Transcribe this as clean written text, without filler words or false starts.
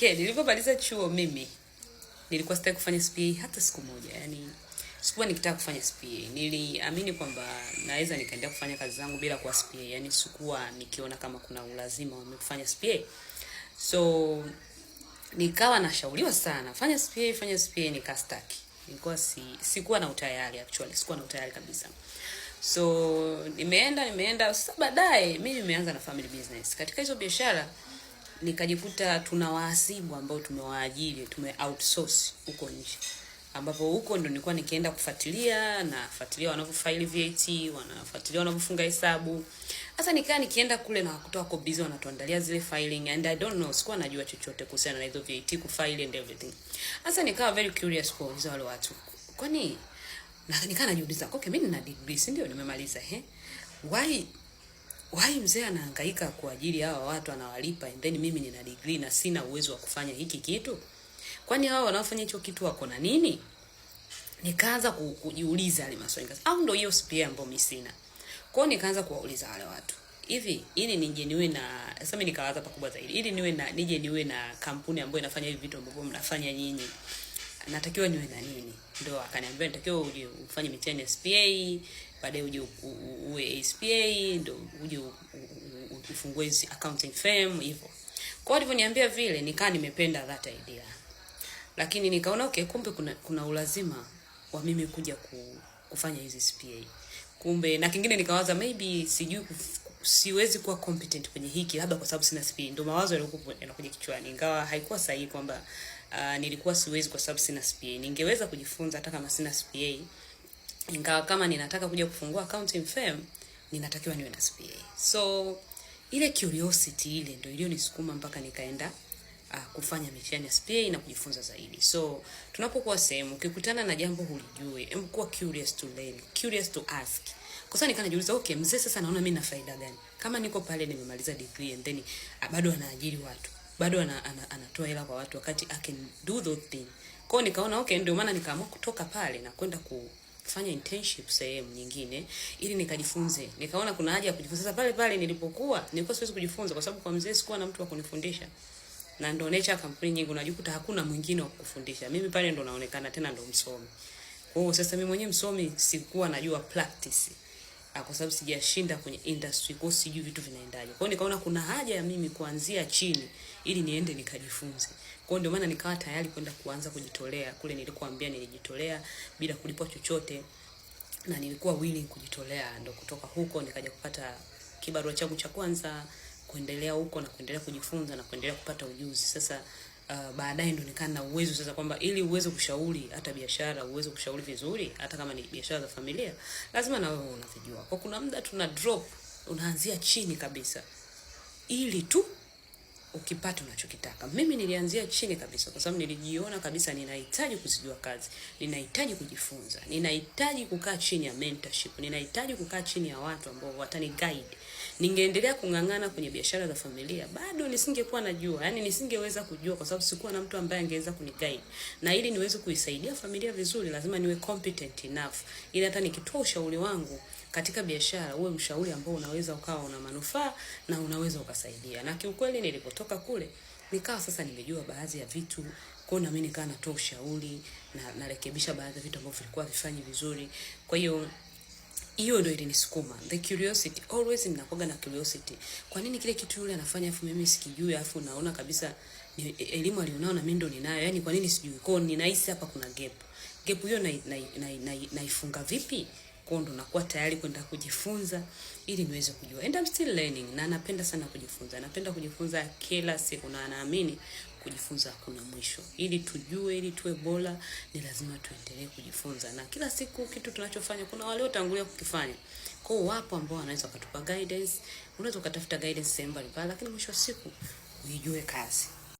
Okay, nilipomaliza chuo mimi nilikuwa sitaki kufanya CPA hata siku moja. Yaani sikuwa nikitaka kufanya CPA. Niliamini kwamba naweza nikaendelea kufanya kazi zangu bila kuwa CPA. Yaani sikuwa nikiona kama kuna ulazima wa kufanya CPA. So nikawa nashauriwa sana, fanya CPA nikastaki. Nilikuwa sikuwa na utayari actually, sikuwa na utayari kabisa. So nimeenda sasa baadaye mimi nimeanza na family business. Katika hizo biashara nikajikuta tuna wahasibu ambao tumewaajiri, outsource huko nje. Ambapo huko ndo nilikuwa nikienda nafuatilia wanavyofaili VAT, wanafuatilia wanavyofunga hesabu. Sasa nikienda kule na kutoa kwa busy wanatuandalia zile filing and I don't know, sikuwa najua chochote kuhusiana na hizo VAT kufile and everything. Sasa nikawa very curious kwa wale watu. Kwani nikaa najiuliza, okay mimi nina degree, si ndio nimemaliza why mzee anahangaika kwa ajili ya hawa watu anawalipa and then mimi nina degree na sina uwezo wa kufanya hiki kitu? Kwani hao wanaofanya hicho kitu wako na nini? Nikaanza kujiuliza ile maswali. Au ndio hiyo CPA ambayo mimi sina. Kwa hiyo nikaanza kuwauliza wale watu. Hivi ili nije niwe na sasa mimi nikawaza pakubwa zaidi. Ili nije niwe na kampuni ambayo inafanya hivi vitu ambavyo mnafanya nyinyi, natakiwa niwe na nini? Ndio akaniambia natakiwa uje ufanye mitihani ya CPA, baadaye uje uwe SPA, ndio uje ufungue hizo accounting firm hivyo. Kwa hivyo niambia vile nikaa nimependa that idea. Lakini nikaona okay, kumbe kuna ulazima wa mimi kuja kufanya hizi CPA. Kumbe na kingine nikawaza maybe siwezi kuwa competent kwenye hiki labda kwa sababu sina CPA. Ndio mawazo yanakuja kichwani. Ingawa haikuwa sahihi kwamba nilikuwa siwezi kwa sababu sina CPA. Ningeweza kujifunza hata kama sina CPA. Ingawa kama ninataka kuja kufungua accounting firm, ninatakiwa niwe na CPA. So ile curiosity ile ndio iliyonisukuma mpaka nikaenda kufanya mitihani ya CPA na kujifunza zaidi. So tunapokuwa sehemu ukikutana na jambo hulijue, kuwa curious to learn, curious to ask. Kwa sababu nikanajiuliza okay, mzee sasa naona mimi na faida gani? Kama niko pale nimemaliza degree and then bado anaajiri watu, bado anatoa hela kwa watu wakati I can do those things. Kwa hiyo nikaona okay, ndio maana nikaamua kutoka pale na kwenda kufanya internship sehemu nyingine ili nikajifunze. Nikaona kuna haja ya kujifunza. Sasa pale nilikuwa siwezi kujifunza kwa sababu kwa mzee sikuwa na mtu wa kunifundisha. Na ndo nature kampuni nyingi unajikuta hakuna mwingine wa kukufundisha. Mimi pale ndo naonekana tena ndo msomi. Kwa hiyo sasa mimi mwenyewe msomi sikuwa najua practice. Kwa sababu sijashinda kwenye industry, kwa hiyo sijui vitu vinaendaje. Kwa hiyo nikaona kuna haja ya mimi kuanzia chini ili niende nikajifunze. Kwa hiyo ndio maana nikawa tayari kwenda kuanza kujitolea. Kule nilikuambia nilijitolea bila kulipwa chochote na nilikuwa willing kujitolea. Ndio kutoka huko nikaja kupata kibarua changu cha kwanza, kuendelea huko na kuendelea kujifunza na kuendelea kupata ujuzi. Sasa baadaye ndo nikaa na uwezo sasa kwamba ili uweze kushauri hata biashara, uweze kushauri vizuri hata kama ni biashara za familia, lazima na wewe unavijua. Kwa kuna muda tuna drop, unaanzia chini kabisa ili tu ukipata unachokitaka. Mimi nilianzia chini kabisa kwa sababu nilijiona kabisa ninahitaji kuzijua kazi, ninahitaji kujifunza, ninahitaji kukaa chini ya mentorship, ninahitaji kukaa chini ya watu ambao watani guide. Ningeendelea kungangana kwenye biashara za familia, bado nisingekuwa najua, yani nisingeweza kujua kwa sababu sikuwa na mtu ambaye angeweza kuniguide. Na ili niweze kuisaidia familia vizuri, lazima niwe competent enough ili hata nikitoa ushauri wangu katika biashara uwe mshauri ambao unaweza ukawa una manufaa na unaweza ukasaidia. Na kiukweli nilipotoka kule nikawa sasa nimejua baadhi ya vitu, kwa hiyo na mimi nikawa natoa ushauri na narekebisha baadhi ya vitu ambavyo vilikuwa vifanyi vizuri. Kwa hiyo ndio ilinisukuma. The curiosity, always ninakuwa na curiosity. Kwa nini kile kitu yule anafanya afu mimi sikijui, afu naona kabisa elimu alionao na mimi ndo ninayo. Yaani kwa nini sijui? Kwa hiyo ninahisi hapa kuna gap. Gap hiyo naifunga vipi? Kwa hiyo ndo nakuwa tayari kwenda kujifunza ili niweze kujua. And I'm still learning na napenda sana kujifunza. Napenda kujifunza kila siku na naamini kujifunza kuna mwisho. Ili tujue, ili tuwe bora, ni lazima tuendelee kujifunza. Na kila siku kitu tunachofanya kuna wale waliotangulia kukifanya. Kwa hiyo wapo ambao wanaweza kutupa guidance, unaweza kutafuta guidance sehemu mbalimbali, lakini mwisho wa siku uijue kazi.